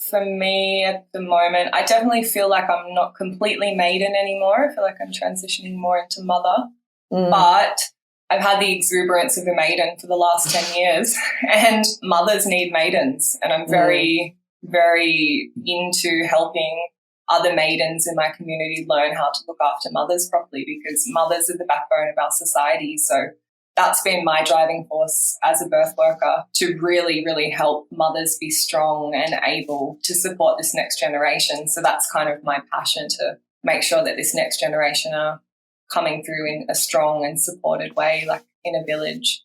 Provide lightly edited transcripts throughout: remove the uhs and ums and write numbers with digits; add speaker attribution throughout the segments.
Speaker 1: for me at the moment, I definitely feel like I'm not completely maiden anymore. I feel like I'm transitioning more into mother. But I've had the exuberance of a maiden for the last 10 years and mothers need maidens. And I'm very, very into helping other maidens in my community learn how to look after mothers properly, because mothers are the backbone of our society. So that's been my driving force as a birth worker, to really, really help mothers be strong and able to support this next generation. So that's kind of my passion, to make sure that this next generation are coming through in a strong and supported way, like in a village.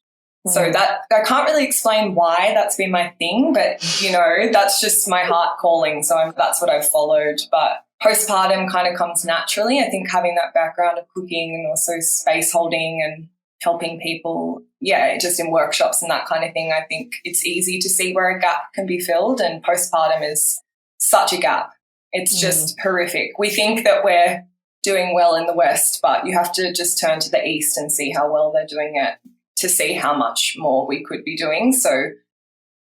Speaker 1: So that, I can't really explain why that's been my thing, but, you know, that's just my heart calling. So that's what I've followed. But postpartum kind of comes naturally. I think having that background of cooking and also space holding and helping people, just in workshops and that kind of thing, I think it's easy to see where a gap can be filled, and postpartum is such a gap. It's just horrific. We think that we're doing well in the West, but you have to just turn to the East and see how well they're doing it to see how much more we could be doing. So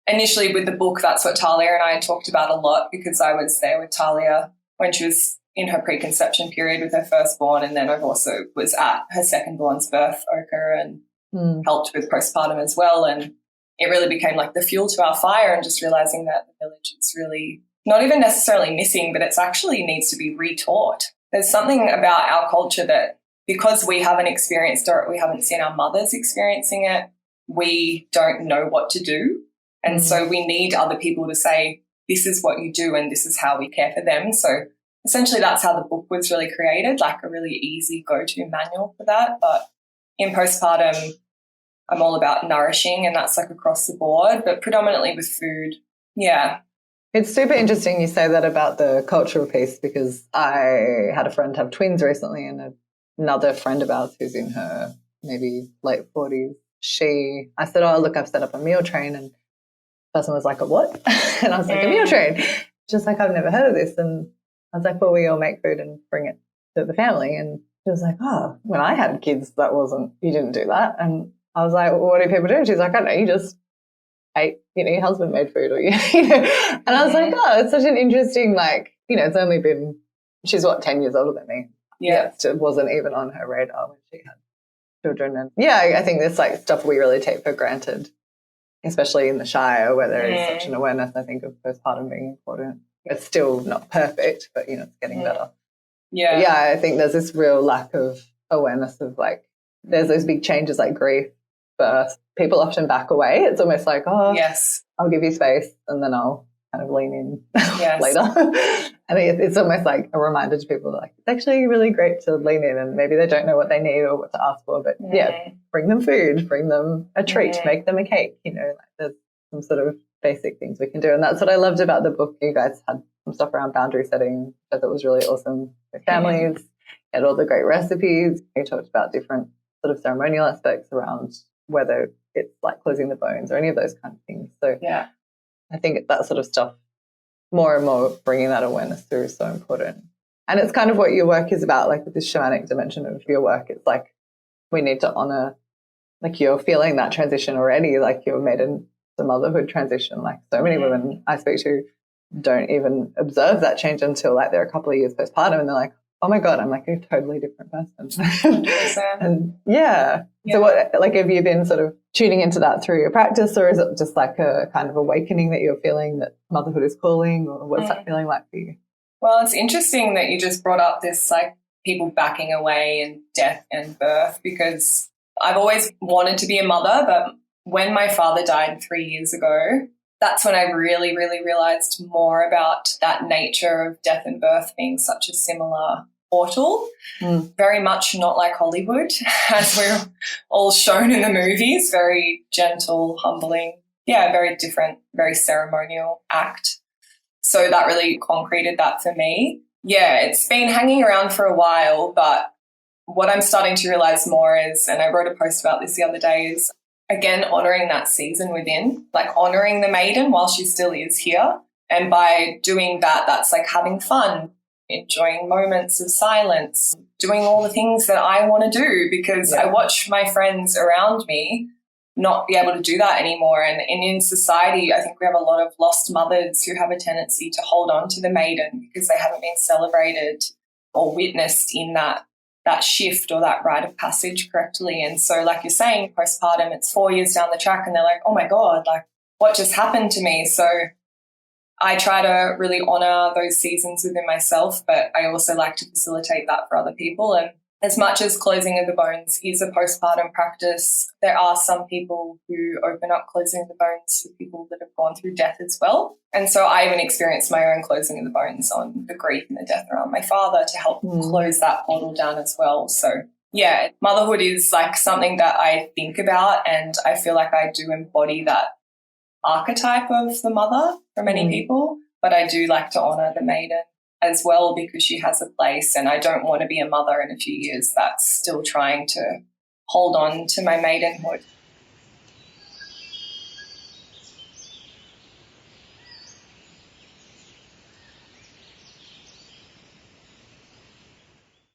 Speaker 1: initially with the book, that's what Talia and I talked about a lot, because I was there with Talia when she was in her preconception period with her firstborn, and then I've also was at her secondborn's birth, Oka, and helped with postpartum as well. And it really became like the fuel to our fire, and just realising that the village is really not even necessarily missing, but it's actually needs to be retaught. There's something about our culture that, because we haven't experienced it, we haven't seen our mothers experiencing it, we don't know what to do. And so we need other people to say, this is what you do and this is how we care for them. So essentially that's how the book was really created, like a really easy go-to manual for that. But in postpartum, I'm all about nourishing, and that's like across the board, but predominantly with food. Yeah.
Speaker 2: It's super interesting you say that about the cultural piece, because I had a friend have twins recently, and another friend of ours who's in her maybe late 40s, I said, oh, look, I've set up a meal train, and the person was like, a what? And I was like, a meal train. Just like, I've never heard of this. And I was like, well, we all make food and bring it to the family. And she was like, oh, when I had kids, you didn't do that. And I was like, well, what do people do? And she's like, I don't know, you just ate, your husband made food, or and I was like, oh, it's such an interesting, it's only been, she's 10 years older than me.
Speaker 1: Yeah.
Speaker 2: It wasn't even on her radar when she had children. And I think there's stuff we really take for granted, especially in the Shire, where there is such an awareness, I think, of postpartum being important. It's still not perfect, but it's getting better.
Speaker 1: Yeah.
Speaker 2: But I think there's this real lack of awareness of there's those big changes like grief, birth. People often back away. It's almost like, oh,
Speaker 1: yes,
Speaker 2: I'll give you space and then I'll kind of lean in later. And it's almost like a reminder to people that it's actually really great to lean in, and maybe they don't know what they need or what to ask for, but bring them food, bring them a treat, make them a cake, there's some sort of basic things we can do. And that's what I loved about the book. You guys had some stuff around boundary setting that was really awesome for families. You had all the great recipes. You talked about different sort of ceremonial aspects around whether it's like closing the bones or any of those kind of things. So I think that sort of stuff, more and more bringing that awareness through is so important. And it's kind of what your work is about, with this shamanic dimension of your work. It's we need to honour, you're feeling that transition already, you're maiden to motherhood transition. So many women I speak to don't even observe that change until they're a couple of years postpartum, and they're like, oh my God, I'm a totally different person. And so what, have you been sort of tuning into that through your practice, or is it just a kind of awakening that you're feeling that motherhood is calling, or what's that feeling like for you?
Speaker 1: Well, it's interesting that you just brought up this people backing away and death and birth, because I've always wanted to be a mother, but when my father died 3 years ago, that's when I really, really realised more about that nature of death and birth being such a similar portal. Very much not like Hollywood, as we're all shown in the movies, very gentle, humbling, very different, very ceremonial act. So that really concreted that for me. It's been hanging around for a while, but what I'm starting to realise more is, and I wrote a post about this the other day, is again, honouring that season within, honouring the maiden while she still is here. And by doing that, that's having fun, enjoying moments of silence, doing all the things that I want to do, because I watch my friends around me, not be able to do that anymore. And in society, I think we have a lot of lost mothers who have a tendency to hold on to the maiden because they haven't been celebrated or witnessed in that shift or that rite of passage correctly. And so, like you're saying, postpartum, it's 4 years down the track and they're like, oh my God, like what just happened to me? So I try to really honour those seasons within myself, but I also like to facilitate that for other people. And as much as closing of the bones is a postpartum practice, there are some people who open up closing of the bones for people that have gone through death as well. And so I even experienced my own closing of the bones on the grief and the death around my father to help close that portal down as well. So, yeah, motherhood is like something that I think about, and I feel like I do embody that archetype of the mother for many people, but I do like to honour the maiden as well because she has a place, and I don't want to be a mother in a few years that's still trying to hold on to my maidenhood.